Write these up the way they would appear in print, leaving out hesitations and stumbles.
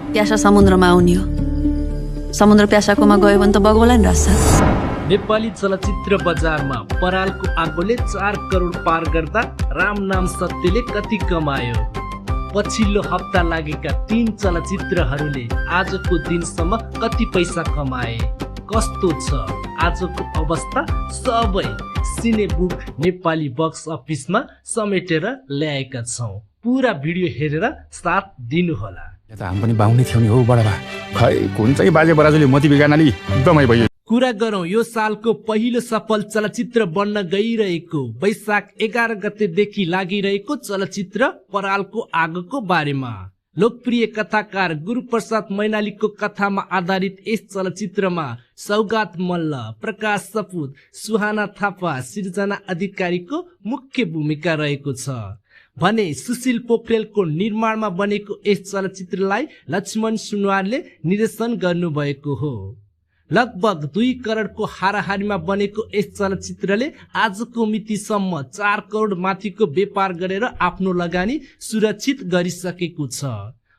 प्यासा समुद्रमा आउने हो। समुद्र प्यासाकोमा गयो भने त बगौला नि रहेछ। नेपाली चलचित्र बजारमा परालको आगोले 4 करोड पार गर्दा राम नाम सत्यले कति कमायो? पछिल्लो हप्ता लागेका 3 चलचित्रहरूले आजको दिनसम्म कति पैसा कमाए? कस्तो छ आजको अवस्था? सबै सिनेबुक नेपाली बक्स अफिसमा समेटेर ल्याएका छौं। पूरा भिडियो हेरेर साथ दिनुहोला। हामी पनि बाहुनै थियौ नि हो बडाबा। खै कुन चाहिँ बाजे बराजुले मोती बिगार्नाले एकदमै भयो। कुरा गरौं यो सालको पहिलो सफल चलचित्र बन्न गइरहेको वैशाख 11 गतेदेखि लागिरहेको चलचित्र परालको आगोको बारेमा। लोकप्रिय कथाकार गुरुप्रसाद मैनालीको कथामा आधारित यस चलचित्रमा सौगात मल्ल, प्रकाश सपुत, सुहाना थापा, सिर्जना अधिकारीको मुख्य भूमिका रहेको छ भने सुशील पोखरेलको निर्माणमा बनेको यस चलचित्रलाई लक्ष्मण सुनवारले निर्देशन गर्नुभएको हो। लगभग 2 करोडको हाराहारीमा बनेको यस चलचित्रले आजको मितिसम्म 4 करोड माथिको व्यापार गरेर आफ्नो लगानी सुरक्षित गरिसकेको छ।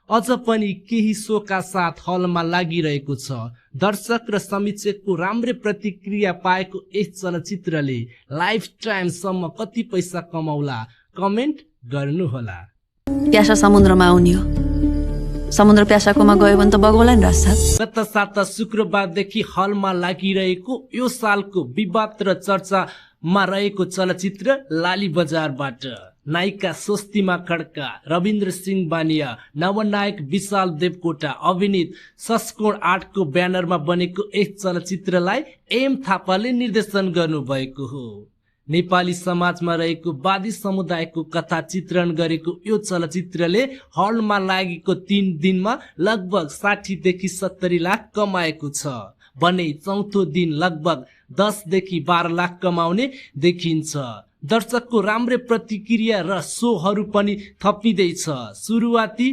अझ पनि केही शोका साथ हलमा लागिरहेको छ। दर्शक र समीक्षकको राम्रै प्रतिक्रिया पाएको यस चलचित्रले लाइफ टाइमसम्म कति पैसा कमाउला? कमेन्ट गर्नुहोला। प्यासा समुद्रमा आउने हो। समुद्र प्यासाकोमा गयो भने त बगौला नि रहेछ। गत साता शुक्रबारदेखि हलमा लागिरहेको यो सालको विवाद र चर्चामा रहेको चलचित्र लाली बजारबाट नायिका स्वस्तिमा खड्का, रविन्द्र सिंह बानिया, नवनायक विशाल देवकोटा अभिनीत सस्कोण 8 को ब्यानरमा बनेको यस चलचित्रलाई एम थापाले निर्देशन गर्नुभएको हो। नेपाली समाजमा रहेको वादी समुदायको कथा चित्रण गरेको यो चलचित्रले हलमा लागेको 3 दिनमा लगभग 60 देखि 70 लाख कमाएको छ भने चौथो दिन लगभग 10 देखि 12 लाख कमाउने देखिन्छ। दर्शकको राम्रै प्रतिक्रिया र शोहरू पनि थपिँदैछ। सुरुवाती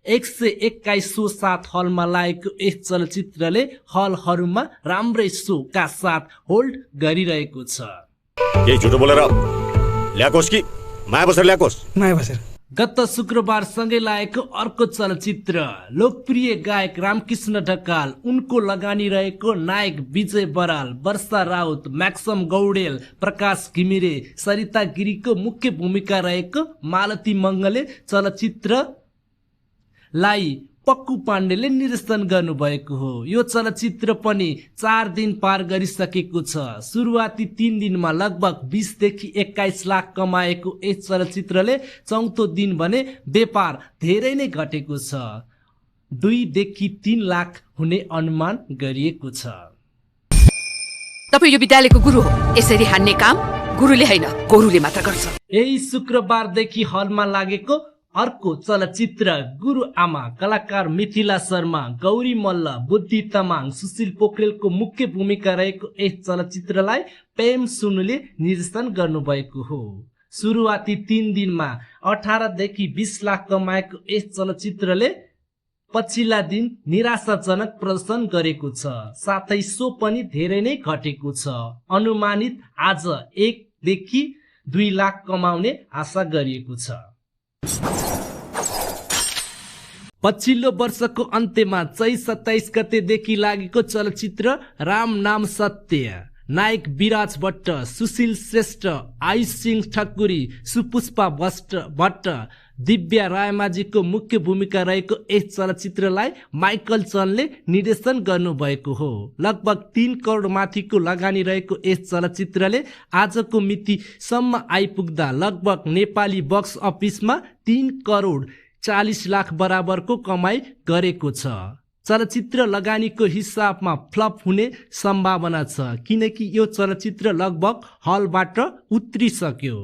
121 शो साथ हलमा लागेको यस चलचित्रले हलहरूमा राम्रै शोका साथ होल्ड गरिरहेको छ। यही झुटो बोलेर ल्याकोस् कि माया बसेर ल्याकोस्? माया बसेर। गत शुक्रबार सँगै लागेको अर्को चलचित्र लोकप्रिय गायक रामकृष्ण ढकाल, उनको लगानी रहेको नायक विजय बराल, वर्षा राउत, म्याक्सम गौडेल, प्रकाश घिमिरे, सरिता गिरीको मुख्य भूमिका रहेको मालती मङ्गले चलचित्रलाई पक्कु पाण्डेले निर्देशन गर्नुभएको हो। यो चलचित्र पनि 4 दिन पार गरिसकेको छ। सुरुवाती 3 दिनमा लगभग 20 देखि 21 लाख कमाएको यस चलचित्रले चौथो दिन भने व्यापार धेरै नै घटेको छ। 2 देखि 3 लाख हुने अनुमान गरिएको छ। तपाईं यो विद्यालयको गुरु हो, यसरी हान्ने काम गुरुले हैन गोरुले मात्र गर्छ। यही शुक्रबारदेखि हलमा लागेको अर्को चलचित्र गुरु आमा, कलाकार मिथिला शर्मा, गौरी मल्ल, बुद्धि तामाङ, सुशील पोखरेलको मुख्य भूमिका रहेको यस चलचित्रलाई प्रेम सुनुले निर्देशन गर्नुभएको हो। सुरुवाती 3 दिनमा 18 देखि 20 लाख कमाएको यस चलचित्रले पछिल्ला दिन निराशाजनक प्रदर्शन गरेको छ। साथै शो पनि धेरै नै घटेको छ। अनुमानित आज 1 देखि 2 लाख कमाउने आशा गरिएको छ। पछिल्लो वर्षको अन्त्यमा चैत 27 गतेदेखि लागेको चलचित्र राम नाम सत्य, नायक विराज भट्ट, सुशील श्रेष्ठ, आयुष सिंह ठकुरी, सुपुष्पा भट्ट, दिव्या रायमाझीको मुख्य भूमिका रहेको यस चलचित्रलाई माइकल चनले निर्देशन गर्नुभएको हो। लगभग 3 करोड माथिको लगानी रहेको यस चलचित्रले आजको मितिसम्म आइपुग्दा लगभग नेपाली बक्स अफिसमा 3 करोड 40 लाख बराबरको कमाई गरेको छ। चलचित्र लगानीको हिसाबमा फ्लप हुने सम्भावना छ किनकि यो चलचित्र लगभग हलबाट उत्रिसक्यो।